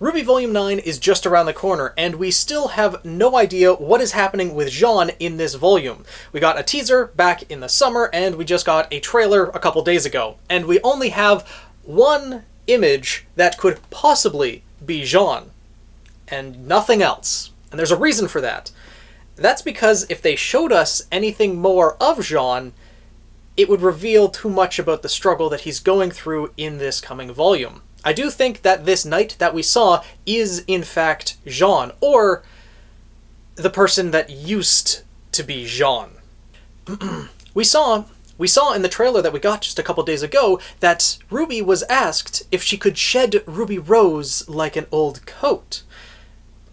RWBY Volume 9 is just around the corner, and we still have no idea what is happening with Jaune in this volume. We got a teaser back in the summer, and we just got a trailer a couple days ago, and we only have one image that could possibly be Jaune, and nothing else. And there's a reason for that. That's because if they showed us anything more of Jaune, it would reveal too much about the struggle that he's going through in this coming volume. I do think that this knight that we saw is, in fact, Jaune, or the person that used to be Jaune. We saw in the trailer that we got just a couple days ago that RWBY was asked if she could shed Ruby Rose like an old coat.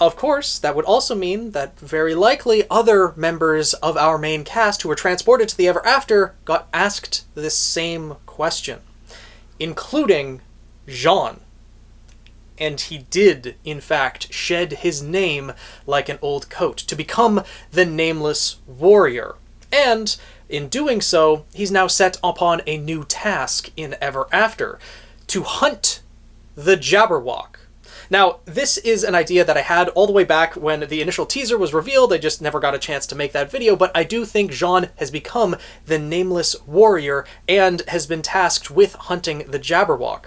Of course, that would also mean that very likely other members of our main cast who were transported to the Ever After got asked this same question, including Jaune. And he did, in fact, shed his name like an old coat to become the Nameless Warrior. And in doing so, he's now set upon a new task in Ever After, to hunt the Jabberwock. Now, this is an idea that I had all the way back when the initial teaser was revealed. I just never got a chance to make that video, but I do think Jaune has become the Nameless Warrior and has been tasked with hunting the Jabberwock.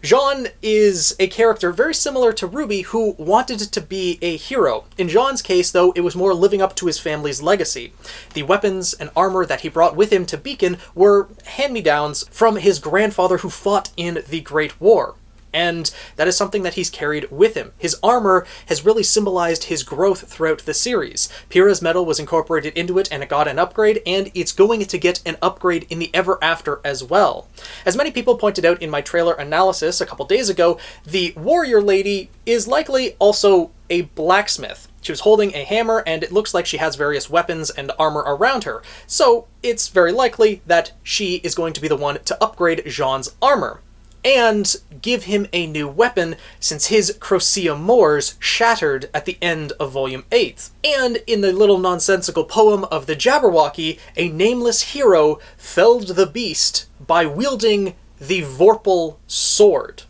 Jaune is a character very similar to RWBY who wanted to be a hero. In Jaune's case, though, it was more living up to his family's legacy. The weapons and armor that he brought with him to Beacon were hand-me-downs from his grandfather who fought in the Great War. And that is something that he's carried with him. His armor has really symbolized his growth throughout the series. Pyrrha's metal was incorporated into it and it got an upgrade, and it's going to get an upgrade in the Ever After as well. As many people pointed out in my trailer analysis a couple days ago, the warrior lady is likely also a blacksmith. She was holding a hammer, and it looks like she has various weapons and armor around her. So it's very likely that she is going to be the one to upgrade Jaune's armor and give him a new weapon, since his Crocea Moors shattered at the end of Volume 8. And in the little nonsensical poem of the Jabberwocky, a nameless hero felled the beast by wielding the Vorpal sword.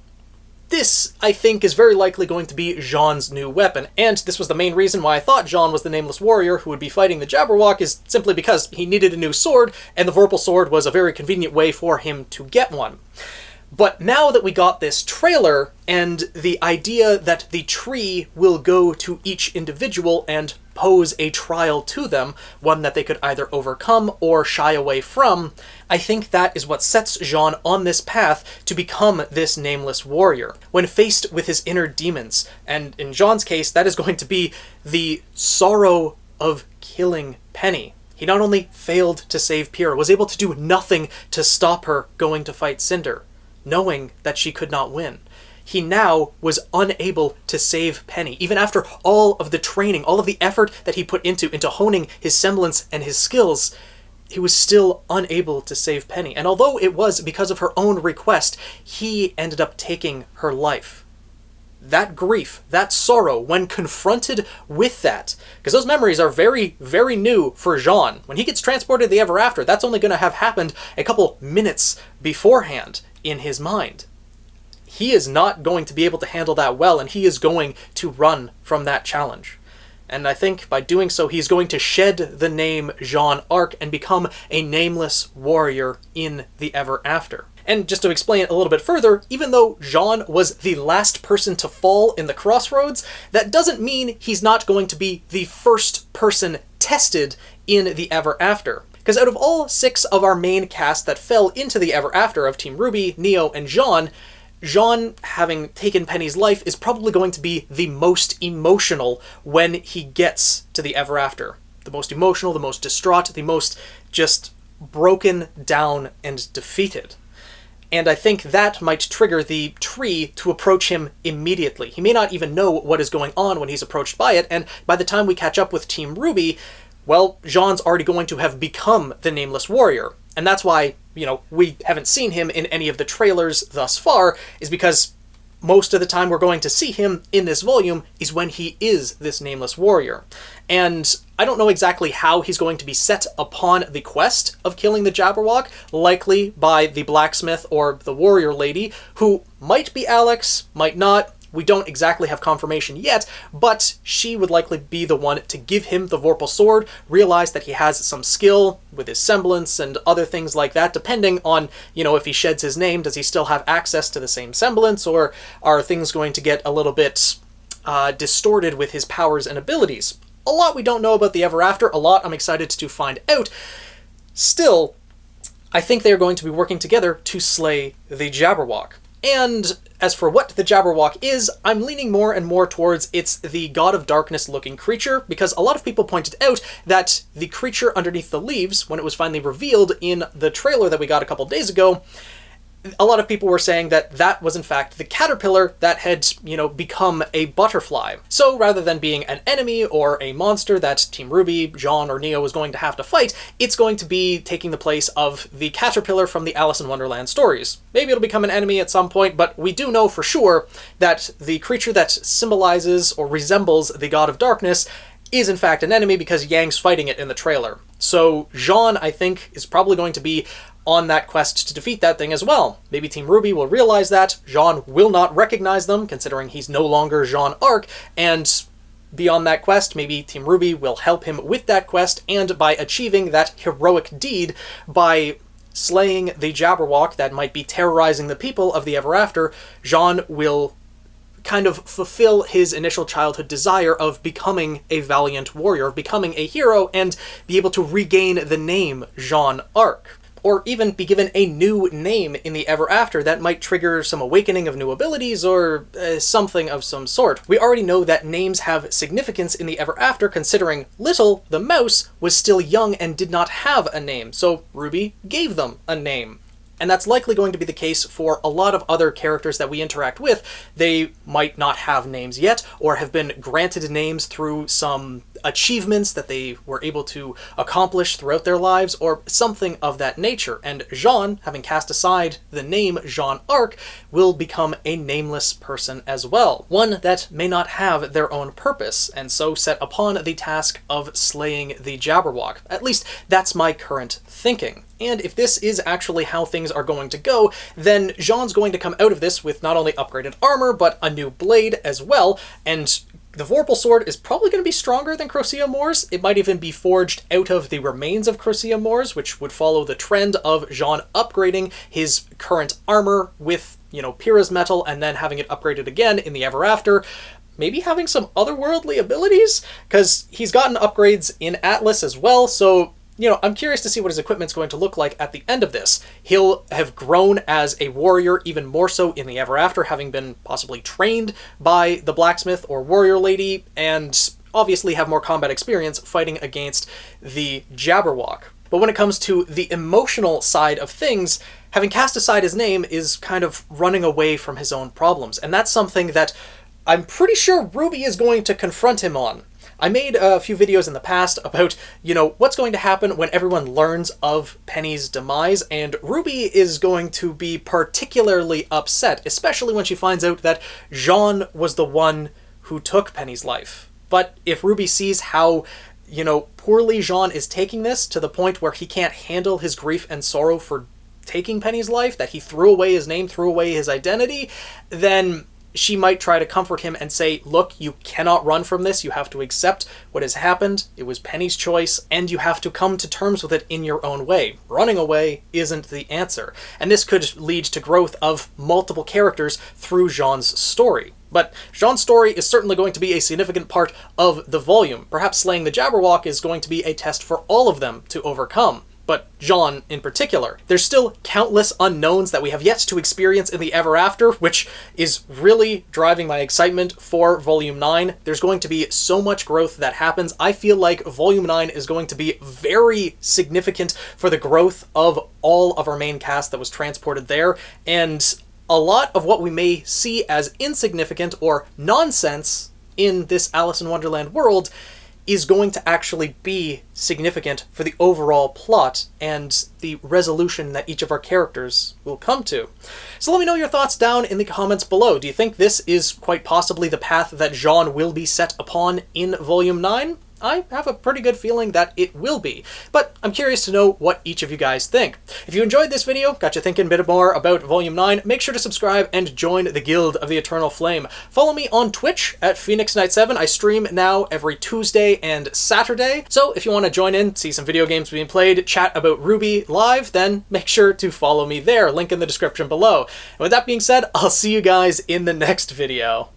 This, I think, is very likely going to be Jaune's new weapon, and this was the main reason why I thought Jaune was the Nameless Warrior who would be fighting the Jabberwock, is simply because he needed a new sword, and the Vorpal sword was a very convenient way for him to get one. But now that we got this trailer, and the idea that the tree will go to each individual and pose a trial to them, one that they could either overcome or shy away from, I think that is what sets Jaune on this path to become this Nameless Warrior. When faced with his inner demons, and in Jaune's case, that is going to be the sorrow of killing Penny. He not only failed to save Pyrrha, was able to do nothing to stop her going to fight Cinder, knowing that she could not win. He now was unable to save Penny. Even after all of the training, all of the effort that he put into honing his semblance and his skills, he was still unable to save Penny. And although it was because of her own request, he ended up taking her life. That grief, that sorrow, when confronted with that, because those memories are very, very new for Jaune. When he gets transported to the Ever After, that's only going to have happened a couple minutes beforehand in his mind. He is not going to be able to handle that well, and he is going to run from that challenge. And I think by doing so, he's going to shed the name Jaune Arc and become a Nameless Warrior in the Ever After. And just to explain it a little bit further, even though Jaune was the last person to fall in the crossroads, that doesn't mean he's not going to be the first person tested in the Ever After. Because out of all 6 of our main cast that fell into the Ever After of Team RWBY, Neo, and Jaune, having taken Penny's life, is probably going to be the most emotional when he gets to the Ever After. The most emotional, the most distraught, the most just broken down and defeated. And I think that might trigger the tree to approach him immediately. He may not even know what is going on when he's approached by it, and by the time we catch up with Team RWBY, well, Jaune's already going to have become the Nameless Warrior. And that's why, we haven't seen him in any of the trailers thus far, is because most of the time we're going to see him in this volume is when he is this Nameless Warrior. And I don't know exactly how he's going to be set upon the quest of killing the Jabberwock, likely by the blacksmith or the warrior lady, who might be Alex, might not. We don't exactly have confirmation yet, but she would likely be the one to give him the Vorpal sword, realize that he has some skill with his semblance and other things like that, depending on, you know, if he sheds his name, does he still have access to the same semblance, or are things going to get a little bit distorted with his powers and abilities? A lot we don't know about the Ever After, a lot I'm excited to find out. Still, I think they are going to be working together to slay the Jabberwock. And as for what the Jabberwock is, I'm leaning more and more towards it's the God of Darkness looking creature, because a lot of people pointed out that the creature underneath the leaves, when it was finally revealed in the trailer that we got a couple days ago, a lot of people were saying that that was in fact the caterpillar that had, you know, become a butterfly. So rather than being an enemy or a monster that Team RWBY, Jaune, or Neo was going to have to fight, it's going to be taking the place of the caterpillar from the Alice in Wonderland stories. Maybe it'll become an enemy at some point, but we do know for sure that the creature that symbolizes or resembles the God of Darkness is in fact an enemy because Yang's fighting it in the trailer. So Jaune, I think, is probably going to be on that quest to defeat that thing as well. Maybe Team RWBY will realize that, Jaune will not recognize them, considering he's no longer Jaune Arc, and beyond that quest, maybe Team RWBY will help him with that quest, and by achieving that heroic deed, by slaying the Jabberwock that might be terrorizing the people of the Ever After, Jaune will kind of fulfill his initial childhood desire of becoming a valiant warrior, of becoming a hero, and be able to regain the name Jaune Arc. Or even be given a new name in the Ever After that might trigger some awakening of new abilities or something of some sort. We already know that names have significance in the Ever After, considering Little, the mouse, was still young and did not have a name, so RWBY gave them a name. And that's likely going to be the case for a lot of other characters that we interact with. They might not have names yet, or have been granted names through some achievements that they were able to accomplish throughout their lives, or something of that nature. And Jaune, having cast aside the name Jaune Arc, will become a nameless person as well. One that may not have their own purpose, and so set upon the task of slaying the Jabberwock. At least that's my current thinking. And if this is actually how things are going to go, then Jaune's going to come out of this with not only upgraded armor, but a new blade as well, and the Vorpal sword is probably going to be stronger than Crocea Moore's. It might even be forged out of the remains of Crocea Moore's, which would follow the trend of Jaune upgrading his current armor with, you know, Pyrrha's metal, and then having it upgraded again in the Ever After. Maybe having some otherworldly abilities, because he's gotten upgrades in Atlas as well, so you know, I'm curious to see what his equipment's going to look like at the end of this. He'll have grown as a warrior even more so in the Ever After, having been possibly trained by the blacksmith or warrior lady, and obviously have more combat experience fighting against the Jabberwock. But when it comes to the emotional side of things, having cast aside his name is kind of running away from his own problems, and that's something that I'm pretty sure RWBY is going to confront him on. I made a few videos in the past about, you know, what's going to happen when everyone learns of Penny's demise, and RWBY is going to be particularly upset, especially when she finds out that Jaune was the one who took Penny's life. But if RWBY sees how, you know, poorly Jaune is taking this, to the point where he can't handle his grief and sorrow for taking Penny's life, that he threw away his name, threw away his identity, then she might try to comfort him and say, look, you cannot run from this, you have to accept what has happened, it was Penny's choice, and you have to come to terms with it in your own way. Running away isn't the answer. And this could lead to growth of multiple characters through Jaune's story. But Jaune's story is certainly going to be a significant part of the volume. Perhaps slaying the Jabberwock is going to be a test for all of them to overcome. But Jaune in particular. There's still countless unknowns that we have yet to experience in the Ever After, which is really driving my excitement for Volume 9. There's going to be so much growth that happens. I feel like Volume 9 is going to be very significant for the growth of all of our main cast that was transported there, and a lot of what we may see as insignificant or nonsense in this Alice in Wonderland world is going to actually be significant for the overall plot and the resolution that each of our characters will come to. So let me know your thoughts down in the comments below. Do you think this is quite possibly the path that Jaune will be set upon in Volume 9? I have a pretty good feeling that it will be. But I'm curious to know what each of you guys think. If you enjoyed this video, got you thinking a bit more about Volume 9, make sure to subscribe and join the Guild of the Eternal Flame. Follow me on Twitch at Phoenix Knight 7. I stream now every Tuesday and Saturday. So if you want to join in, see some video games being played, chat about RWBY live, then make sure to follow me there. Link in the description below. And with that being said, I'll see you guys in the next video.